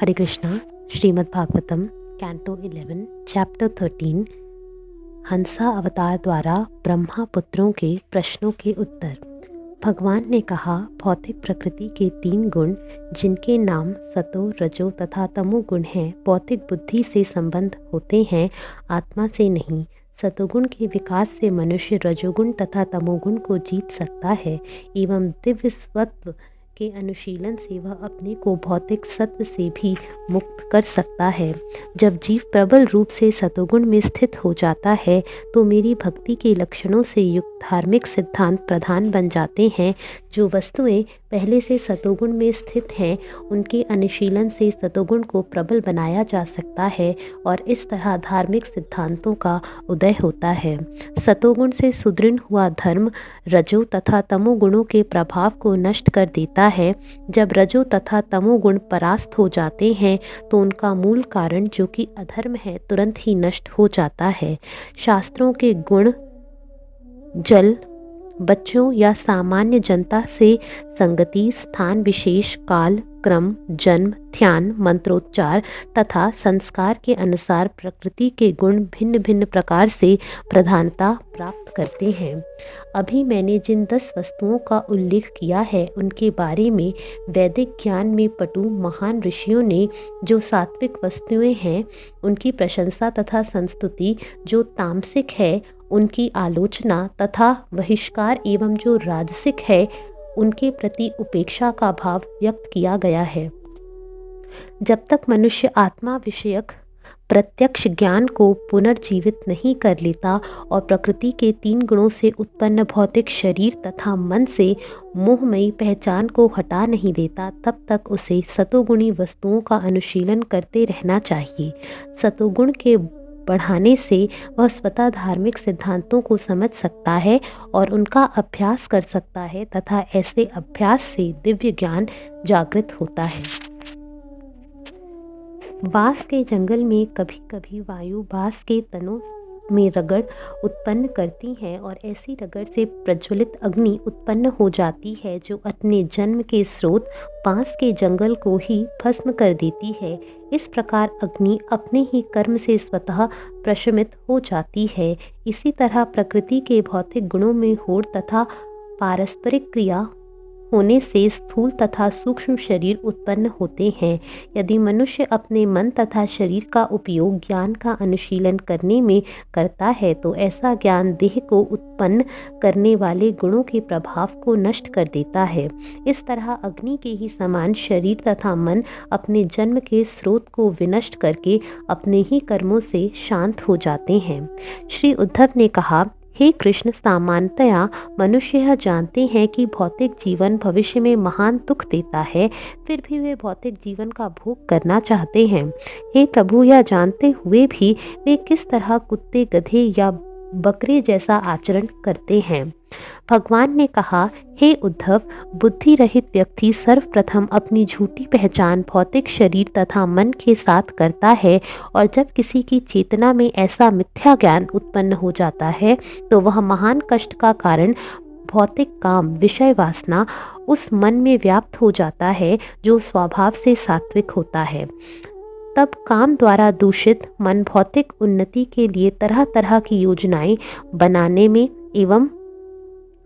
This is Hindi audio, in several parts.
हरे कृष्णा। श्रीमद् भागवतम कैंटो 11 चैप्टर 13 हंसा अवतार द्वारा ब्रह्मा पुत्रों के प्रश्नों के उत्तर। भगवान ने कहा, भौतिक प्रकृति के 3 गुण जिनके नाम सतो, रजो तथा तमो गुण हैं, भौतिक बुद्धि से संबंध होते हैं, आत्मा से नहीं। सतोगुण के विकास से मनुष्य रजोगुण तथा तमोगुण को जीत सकता है एवं दिव्य सत्व के अनुशीलन से वह अपने को भौतिक सत्व से भी मुक्त कर सकता है। जब जीव प्रबल रूप से सतोगुण में स्थित हो जाता है तो मेरी भक्ति के लक्षणों से युक्त धार्मिक सिद्धांत प्रधान बन जाते हैं। जो वस्तुएं पहले से सतोगुण में स्थित हैं उनके अनुशीलन से सतोगुण को प्रबल बनाया जा सकता है और इस तरह धार्मिक सिद्धांतों का उदय होता है। सतोगुण से सुदृढ़ हुआ धर्म रजो तथा तमो गुणों के प्रभाव को नष्ट कर देता है। जब रजो तथा तमो गुण परास्त हो जाते हैं तो उनका मूल कारण जो कि अधर्म है तुरंत ही नष्ट हो जाता है। शास्त्रों के गुण जल, बच्चों या सामान्य जनता से संगति, स्थान विशेष, काल, क्रम, जन्म, ध्यान, मंत्रोच्चार तथा संस्कार के अनुसार प्रकृति के गुण भिन्न भिन्न प्रकार से प्रधानता प्राप्त करते हैं। अभी मैंने जिन 10 वस्तुओं का उल्लेख किया है उनके बारे में वैदिक ज्ञान में पटु महान ऋषियों ने जो सात्विक वस्तुएं हैं उनकी प्रशंसा तथा संस्तुति, जो तामसिक है उनकी आलोचना तथा बहिष्कार एवं जो राजसिक है उनके प्रति उपेक्षा का भाव व्यक्त किया गया है। जब तक मनुष्य आत्मा विषयक प्रत्यक्ष ज्ञान को पुनर्जीवित नहीं कर लेता और प्रकृति के 3 गुणों से उत्पन्न भौतिक शरीर तथा मन से मोहमयी पहचान को हटा नहीं देता, तब तक उसे सतोगुणी वस्तुओं का अनुशीलन करते रहना चाहिए। सतोगुण के बढ़ाने से वह स्वतः धार्मिक सिद्धांतों को समझ सकता है और उनका अभ्यास कर सकता है तथा ऐसे अभ्यास से दिव्य ज्ञान जागृत होता है। बांस के जंगल में कभी कभी वायु बांस के तनों में रगड़ उत्पन्न करती है और ऐसी रगड़ से प्रज्वलित अग्नि उत्पन्न हो जाती है जो अपने जन्म के स्रोत बांस के जंगल को ही भस्म कर देती है। इस प्रकार अग्नि अपने ही कर्म से स्वतः प्रशमित हो जाती है। इसी तरह प्रकृति के भौतिक गुणों में होड़ तथा पारस्परिक क्रिया होने से स्थूल तथा सूक्ष्म शरीर उत्पन्न होते हैं। यदि मनुष्य अपने मन तथा शरीर का उपयोग ज्ञान का अनुशीलन करने में करता है तो ऐसा ज्ञान देह को उत्पन्न करने वाले गुणों के प्रभाव को नष्ट कर देता है। इस तरह अग्नि के ही समान शरीर तथा मन अपने जन्म के स्रोत को विनष्ट करके अपने ही कर्मों से शांत हो जाते हैं। श्री उद्धव ने कहा, हे कृष्ण, सामान्यतया मनुष्य यह जानते हैं कि भौतिक जीवन भविष्य में महान दुख देता है, फिर भी वे भौतिक जीवन का भोग करना चाहते हैं। हे प्रभु, यह जानते हुए भी वे किस तरह कुत्ते, गधे या बकरे जैसा आचरण करते हैं। भगवान ने कहा, हे उद्धव, बुद्धि रहित व्यक्ति सर्वप्रथम अपनी झूठी पहचान भौतिक शरीर तथा मन के साथ करता है और जब किसी की चेतना में ऐसा मिथ्या ज्ञान उत्पन्न हो जाता है तो वह महान कष्ट का कारण भौतिक काम, विषय वासना उस मन में व्याप्त हो जाता है जो स्वभाव से सात्विक होता है। तब काम द्वारा दूषित मन भौतिक उन्नति के लिए तरह तरह की योजनाएं बनाने में एवं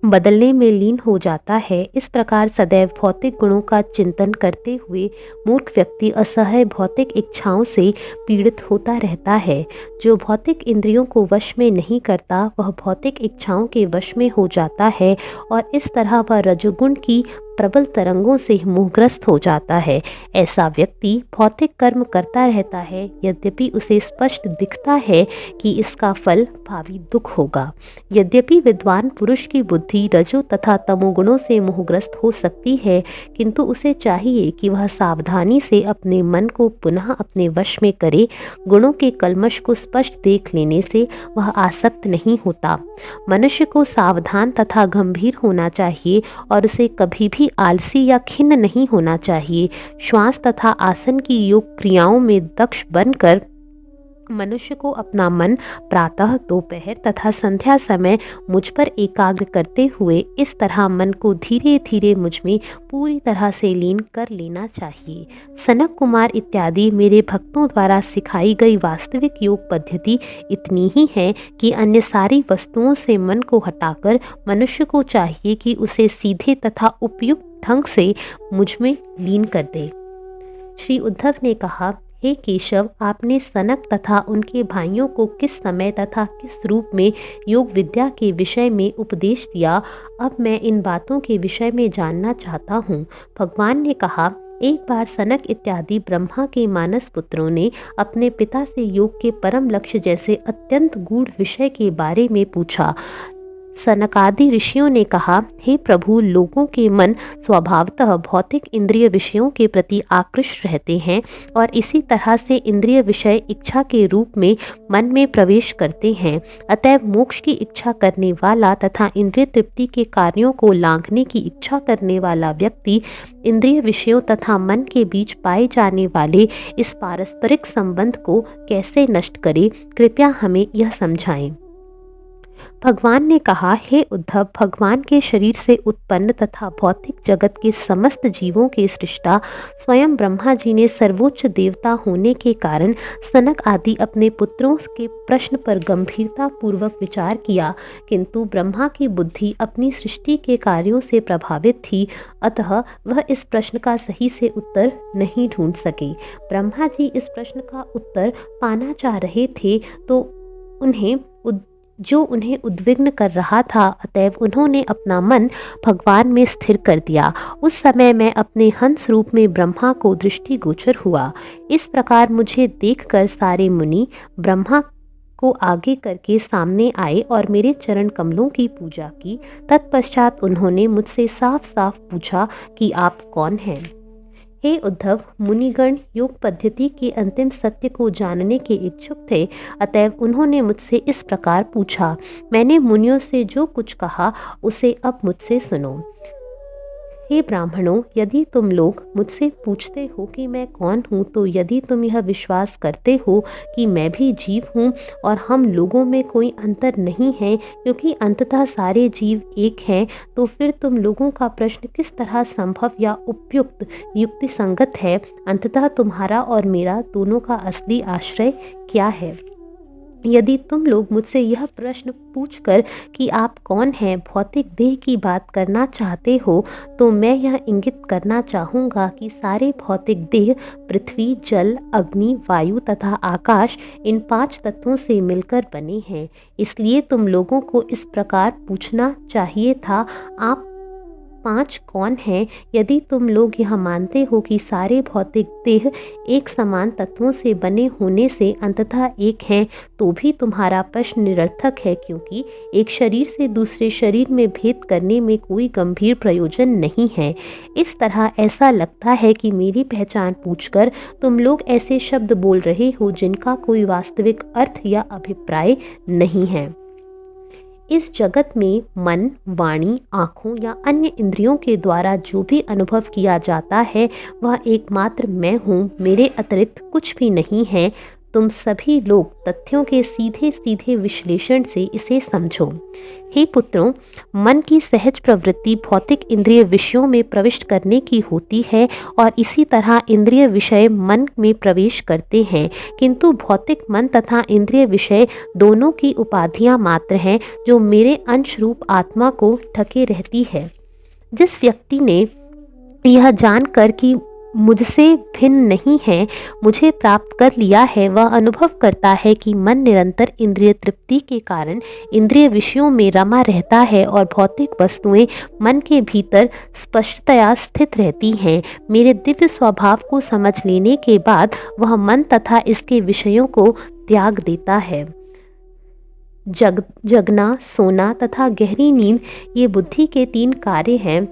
बदलने में लीन हो जाता है। इस प्रकार सदैव भौतिक गुणों का चिंतन करते हुए मूर्ख व्यक्ति असह्य भौतिक इच्छाओं से पीड़ित होता रहता है। जो भौतिक इंद्रियों को वश में नहीं करता वह भौतिक इच्छाओं के वश में हो जाता है और इस तरह वह रजोगुण की प्रबल तरंगों से मोहग्रस्त हो जाता है। ऐसा व्यक्ति भौतिक कर्म करता रहता है, यद्यपि उसे स्पष्ट दिखता है कि इसका फल भावी दुख होगा। यद्यपि विद्वान पुरुष की बुद्धि रजो तथा तमोगुणों से मोहग्रस्त हो सकती है, किंतु उसे चाहिए कि वह सावधानी से अपने मन को पुनः अपने वश में करे। गुणों के कल्मश को स्पष्ट देख लेने से वह आसक्त नहीं होता। मनुष्य को सावधान तथा गंभीर होना चाहिए और उसे कभी भी आलसी या खिन्न नहीं होना चाहिए। श्वास तथा आसन की योग क्रियाओं में दक्ष बनकर मनुष्य को अपना मन प्रातः, दोपहर तथा संध्या समय मुझ पर एकाग्र करते हुए इस तरह मन को धीरे धीरे मुझ में पूरी तरह से लीन कर लेना चाहिए। सनक कुमार इत्यादि मेरे भक्तों द्वारा सिखाई गई वास्तविक योग पद्धति इतनी ही है कि अन्य सारी वस्तुओं से मन को हटाकर मनुष्य को चाहिए कि उसे सीधे तथा उपयुक्त ढंग से मुझ में लीन कर दे। श्री उद्धव ने कहा, हे केशव, आपने सनक तथा उनके भाइयों को किस समय तथा किस रूप में योग विद्या के विषय में उपदेश दिया, अब मैं इन बातों के विषय में जानना चाहता हूँ। भगवान ने कहा, एक बार सनक इत्यादि ब्रह्मा के मानस पुत्रों ने अपने पिता से योग के परम लक्ष्य जैसे अत्यंत गूढ़ विषय के बारे में पूछा। सनकादि ऋषियों ने कहा, हे प्रभु, लोगों के मन स्वभावतः भौतिक इंद्रिय विषयों के प्रति आकृष्ट रहते हैं और इसी तरह से इंद्रिय विषय इच्छा के रूप में मन में प्रवेश करते हैं। अतएव मोक्ष की इच्छा करने वाला तथा इंद्रिय तृप्ति के कार्यों को लांघने की इच्छा करने वाला व्यक्ति इंद्रिय विषयों तथा मन के बीच पाए जाने वाले इस पारस्परिक संबंध को कैसे नष्ट करे, कृपया हमें यह समझाएं। भगवान ने कहा, हे उद्धव, भगवान के शरीर से उत्पन्न तथा भौतिक जगत के समस्त जीवों के सृष्टा स्वयं ब्रह्मा जी ने सर्वोच्च देवता होने के कारण सनक आदि अपने पुत्रों के प्रश्न पर गंभीरता पूर्वक विचार किया, किंतु ब्रह्मा की बुद्धि अपनी सृष्टि के कार्यों से प्रभावित थी, अतः वह इस प्रश्न का सही से उत्तर नहीं ढूंढ सके। ब्रह्मा जी इस प्रश्न का उत्तर पाना चाह रहे थे तो उन्हें उद्विग्न कर रहा था, अतएव उन्होंने अपना मन भगवान में स्थिर कर दिया। उस समय मैं अपने हंस रूप में ब्रह्मा को दृष्टिगोचर हुआ। इस प्रकार मुझे देखकर सारे मुनि ब्रह्मा को आगे करके सामने आए और मेरे चरण कमलों की पूजा की। तत्पश्चात उन्होंने मुझसे साफ साफ पूछा कि आप कौन हैं। हे उद्धव, मुनिगण योग पद्धति के अंतिम सत्य को जानने के इच्छुक थे, अतएव उन्होंने मुझसे इस प्रकार पूछा। मैंने मुनियों से जो कुछ कहा उसे अब मुझसे सुनो। हे ब्राह्मणों, यदि तुम लोग मुझसे पूछते हो कि मैं कौन हूँ, तो यदि तुम यह विश्वास करते हो कि मैं भी जीव हूँ और हम लोगों में कोई अंतर नहीं है क्योंकि अंततः सारे जीव एक हैं, तो फिर तुम लोगों का प्रश्न किस तरह संभव या उपयुक्त युक्ति संगत है। अंततः तुम्हारा और मेरा दोनों का असली आश्रय क्या है। यदि तुम लोग मुझसे यह प्रश्न पूछकर कि आप कौन हैं भौतिक देह की बात करना चाहते हो, तो मैं यह इंगित करना चाहूँगा कि सारे भौतिक देह पृथ्वी, जल, अग्नि, वायु तथा आकाश इन 5 तत्वों से मिलकर बने हैं। इसलिए तुम लोगों को इस प्रकार पूछना चाहिए था, आप 5 कौन हैं। यदि तुम लोग यह मानते हो कि सारे भौतिक देह एक समान तत्वों से बने होने से अंततः एक हैं, तो भी तुम्हारा प्रश्न निरर्थक है, क्योंकि एक शरीर से दूसरे शरीर में भेद करने में कोई गंभीर प्रयोजन नहीं है। इस तरह ऐसा लगता है कि मेरी पहचान पूछकर तुम लोग ऐसे शब्द बोल रहे हो जिनका कोई वास्तविक अर्थ या अभिप्राय नहीं है। इस जगत में मन, वाणी, आँखों या अन्य इंद्रियों के द्वारा जो भी अनुभव किया जाता है वह एकमात्र मैं हूँ, मेरे अतिरिक्त कुछ भी नहीं है। तुम सभी लोग तथ्यों के सीधे सीधे विश्लेषण से इसे समझो। हे पुत्रों, मन की सहज प्रवृत्ति भौतिक इंद्रिय विषयों में प्रविष्ट करने की होती है और इसी तरह इंद्रिय विषय मन में प्रवेश करते हैं, किंतु भौतिक मन तथा इंद्रिय विषय दोनों की उपाधियां मात्र हैं जो मेरे अंश रूप आत्मा को ढके रहती है। जिस व्यक्ति ने यह जानकर कि मुझसे भिन्न नहीं है, मुझे प्राप्त कर लिया है, वह अनुभव करता है कि मन निरंतर इंद्रिय तृप्ति के कारण इंद्रिय विषयों में रमा रहता है और भौतिक वस्तुएं मन के भीतर स्पष्टतया स्थित रहती हैं। मेरे दिव्य स्वभाव को समझ लेने के बाद वह मन तथा इसके विषयों को त्याग देता है। जगना, सोना तथा गहरी नींद ये बुद्धि के 3 कार्य हैं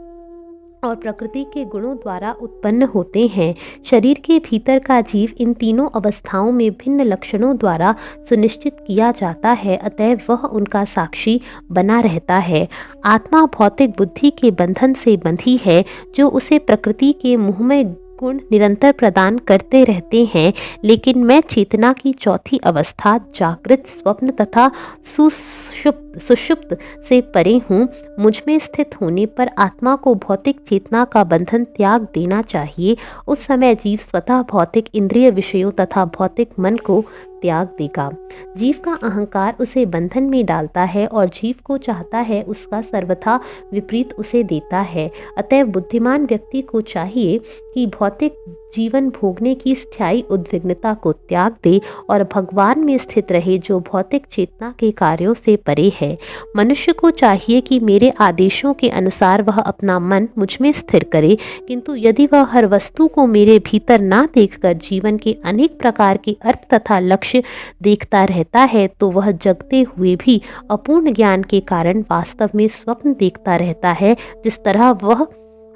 और प्रकृति के गुणों द्वारा उत्पन्न होते हैं। शरीर के भीतर का जीव इन तीनों अवस्थाओं में भिन्न लक्षणों द्वारा सुनिश्चित किया जाता है, अतएव वह उनका साक्षी बना रहता है। आत्मा भौतिक बुद्धि के बंधन से बंधी है जो उसे प्रकृति के मोहमय गुण निरंतर प्रदान करते रहते हैं, लेकिन मैं चेतना की चौथी अवस्था जागृत, स्वप्न तथा सुषुप्त से परे हूँ। मुझ में स्थित होने पर आत्मा को भौतिक चेतना का बंधन त्याग देना चाहिए। उस समय जीव स्वतः भौतिक इंद्रिय विषयों तथा भौतिक मन को त्याग देगा। जीव का अहंकार उसे बंधन में डालता है और जीव को चाहता है उसका सर्वथा विपरीत उसे देता है। अतएव बुद्धिमान व्यक्ति को चाहिए कि भौतिक जीवन भोगने की स्थायी उद्विग्नता को त्याग दे और भगवान में स्थित रहे, जो भौतिक चेतना के कार्यों से परे है। मनुष्य को चाहिए कि मेरे आदेशों के अनुसार वह अपना मन मुझ में स्थिर करे, किंतु यदि वह हर वस्तु को मेरे भीतर ना देखकर जीवन के अनेक प्रकार के अर्थ तथा लक्ष्य देखता रहता है, तो वह जगते हुए भी अपूर्ण ज्ञान के कारण वास्तव में स्वप्न देखता रहता है, जिस तरह वह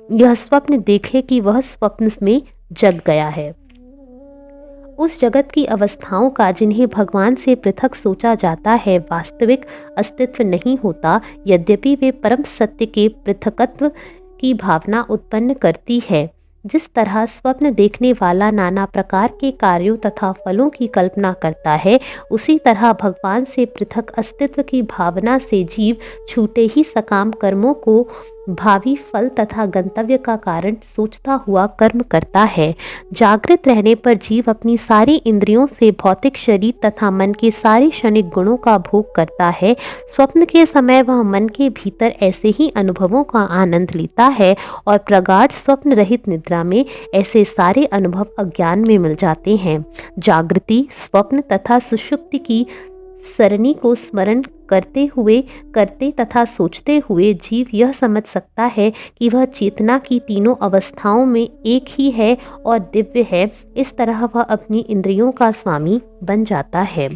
यह स्वप्न देखे कि वह स्वप्न में जग गया है। उस जगत की अवस्थाओं का जिन्हें भगवान से पृथक सोचा जाता है वास्तविक अस्तित्व नहीं होता, यद्यपि वे परम सत्य के पृथकत्व की भावना उत्पन्न करती है। जिस तरह स्वप्न देखने वाला नाना प्रकार के कार्यों तथा फलों की कल्पना करता है, उसी तरह भगवान से पृथक अस्तित्व की भावना से जीव छूटे ही सकाम कर्मों को भावी फल तथा गंतव्य का कारण सोचता हुआ कर्म करता है। जागृत रहने पर जीव अपनी सारी इंद्रियों से भौतिक शरीर तथा मन के सारे क्षणिक गुणों का भोग करता है। स्वप्न के समय वह मन के भीतर ऐसे ही अनुभवों का आनंद लेता है और प्रगाढ़ स्वप्न रहित निद्रा में ऐसे सारे अनुभव अज्ञान में मिल जाते हैं। जागृति, स्वप्न तथा सुषुप्ति की सरणी को स्मरण करते तथा सोचते हुए जीव यह समझ सकता है कि वह चेतना की तीनों अवस्थाओं में एक ही है और दिव्य है। इस तरह वह अपनी इंद्रियों का स्वामी बन जाता है।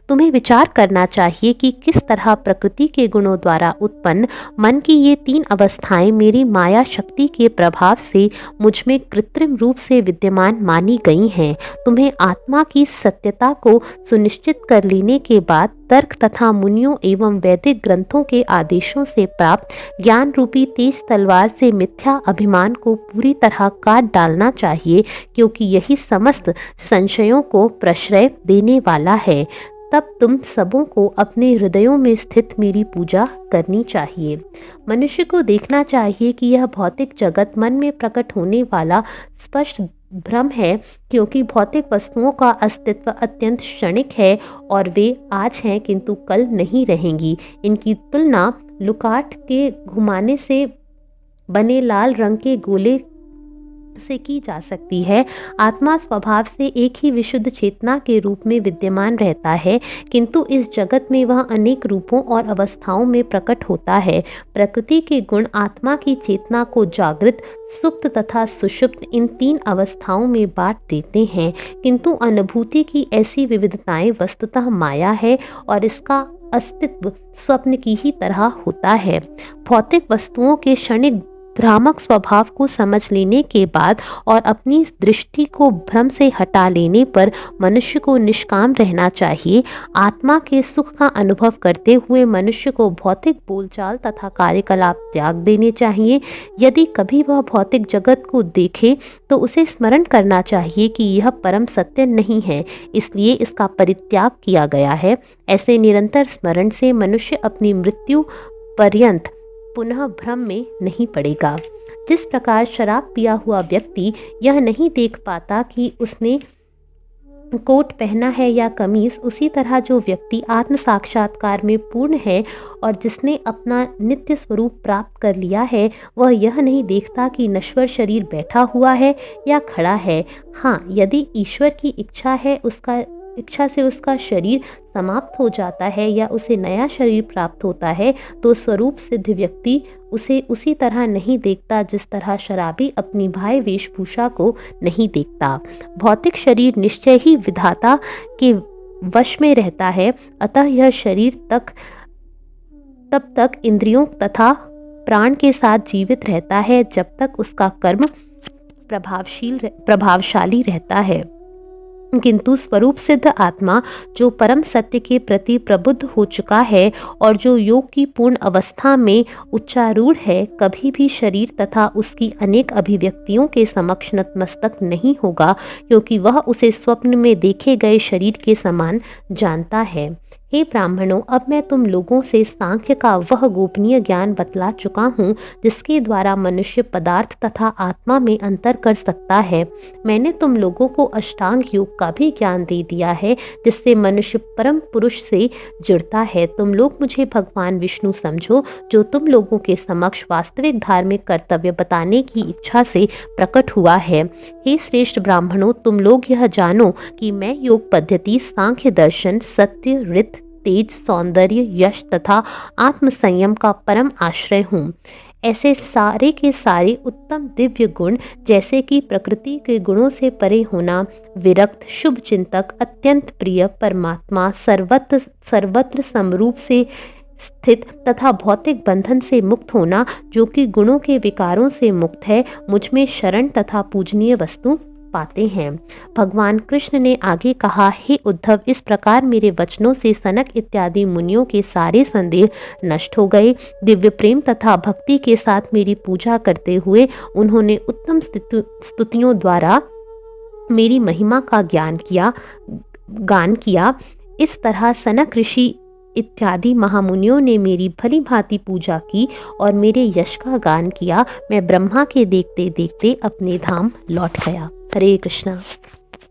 तुम्हें विचार करना चाहिए कि किस तरह प्रकृति के गुणों द्वारा उत्पन्न मन की ये तीन अवस्थाएं मेरी माया शक्ति के प्रभाव से मुझ में कृत्रिम रूप से विद्यमान मानी गई हैं। तुम्हें आत्मा की सत्यता को सुनिश्चित कर लेने के बाद तर्क तथा मुनियों एवं वैदिक ग्रंथों के आदेशों से प्राप्त ज्ञान रूपी तेज तलवार से मिथ्या अभिमान को पूरी तरह काट डालना चाहिए, क्योंकि यही समस्त संशयों को प्रश्रय देने वाला है। तब तुम सबों को अपने हृदयों में स्थित मेरी पूजा करनी चाहिए। मनुष्य को देखना चाहिए कि यह भौतिक जगत मन में प्रकट होने वाला स्पष्ट भ्रम है, क्योंकि भौतिक वस्तुओं का अस्तित्व अत्यंत क्षणिक है और वे आज हैं किंतु कल नहीं रहेंगी। इनकी तुलना लुकाट के घुमाने से बने लाल रंग के गोले से की जा सकती है। आत्मा स्वभाव से एक ही विशुद्ध चेतना के रूप में विद्यमान रहता है, किंतु इस जगत में वह अनेक रूपों और अवस्थाओं में प्रकट होता है। प्रकृति के गुण आत्मा की चेतना को जागृत, सुप्त तथा सुषुप्त इन तीन अवस्थाओं में बांट देते हैं, किंतु अनुभूति की ऐसी विविधताएं वस्तुतः माया है और इसका अस्तित्व स्वप्न की ही तरह होता है। भौतिक वस्तुओं के क्षणिक भ्रामक स्वभाव को समझ लेने के बाद और अपनी दृष्टि को भ्रम से हटा लेने पर मनुष्य को निष्काम रहना चाहिए। आत्मा के सुख का अनुभव करते हुए मनुष्य को भौतिक बोलचाल तथा कार्यकलाप त्याग देने चाहिए। यदि कभी वह भौतिक जगत को देखे तो उसे स्मरण करना चाहिए कि यह परम सत्य नहीं है, इसलिए इसका परित्याग किया गया है। ऐसे निरंतर स्मरण से मनुष्य अपनी मृत्यु पर्यंत पुनः भ्रम में नहीं पड़ेगा। जिस प्रकार शराब पिया हुआ व्यक्ति यह नहीं देख पाता कि उसने कोट पहना है या कमीज, उसी तरह जो व्यक्ति आत्म साक्षात्कार में पूर्ण है और जिसने अपना नित्य स्वरूप प्राप्त कर लिया है, वह यह नहीं देखता कि नश्वर शरीर बैठा हुआ है या खड़ा है। हाँ, यदि ईश्वर की इच्छा से उसका शरीर समाप्त हो जाता है या उसे नया शरीर प्राप्त होता है, तो स्वरूप सिद्ध व्यक्ति उसे उसी तरह नहीं देखता जिस तरह शराबी अपनी बाह्य वेशभूषा को नहीं देखता। भौतिक शरीर निश्चय ही विधाता के वश में रहता है, अतः यह शरीर तब तक इंद्रियों तथा प्राण के साथ जीवित रहता है जब तक उसका कर्म प्रभावशाली रहता है। किंतु स्वरूप सिद्ध आत्मा जो परम सत्य के प्रति प्रबुद्ध हो चुका है और जो योग की पूर्ण अवस्था में उच्चारूढ़ है, कभी भी शरीर तथा उसकी अनेक अभिव्यक्तियों के समक्ष नतमस्तक नहीं होगा, क्योंकि वह उसे स्वप्न में देखे गए शरीर के समान जानता है। हे ब्राह्मणों, अब मैं तुम लोगों से सांख्य का वह गोपनीय ज्ञान बतला चुका हूँ जिसके द्वारा मनुष्य पदार्थ तथा आत्मा में अंतर कर सकता है। मैंने तुम लोगों को अष्टांग योग का भी ज्ञान दे दिया है जिससे मनुष्य परम पुरुष से जुड़ता है। तुम लोग मुझे भगवान विष्णु समझो, जो तुम लोगों के समक्ष वास्तविक धार्मिक कर्तव्य बताने की इच्छा से प्रकट हुआ है। हे श्रेष्ठ ब्राह्मणों, तुम लोग यह जानो कि मैं योग पद्धति, सांख्य दर्शन, सत्य, ऋत, तेज, सौंदर्य, यश तथा आत्म संयम का परम आश्रय हूँ। ऐसे सारे के सारे उत्तम दिव्य गुण, जैसे कि प्रकृति के गुणों से परे होना, विरक्त, शुभ चिंतक, अत्यंत प्रिय, परमात्मा, सर्वत्र समरूप से स्थित तथा भौतिक बंधन से मुक्त होना, जो कि गुणों के विकारों से मुक्त है, मुझमें शरण तथा पूजनीय वस्तु पाते हैं। भगवान कृष्ण ने आगे कहा, हे उद्धव, इस प्रकार मेरे वचनों से सनक इत्यादि मुनियों के सारे संदेह नष्ट हो गए। दिव्य प्रेम तथा भक्ति के साथ मेरी पूजा करते हुए उन्होंने उत्तम स्तुतियों द्वारा मेरी महिमा का गान किया। इस तरह सनक ऋषि इत्यादि महामुनियों ने मेरी भली भांति पूजा की और मेरे यश का गान किया। मैं ब्रह्मा के देखते देखते अपने धाम लौट गया। हरे कृष्णा।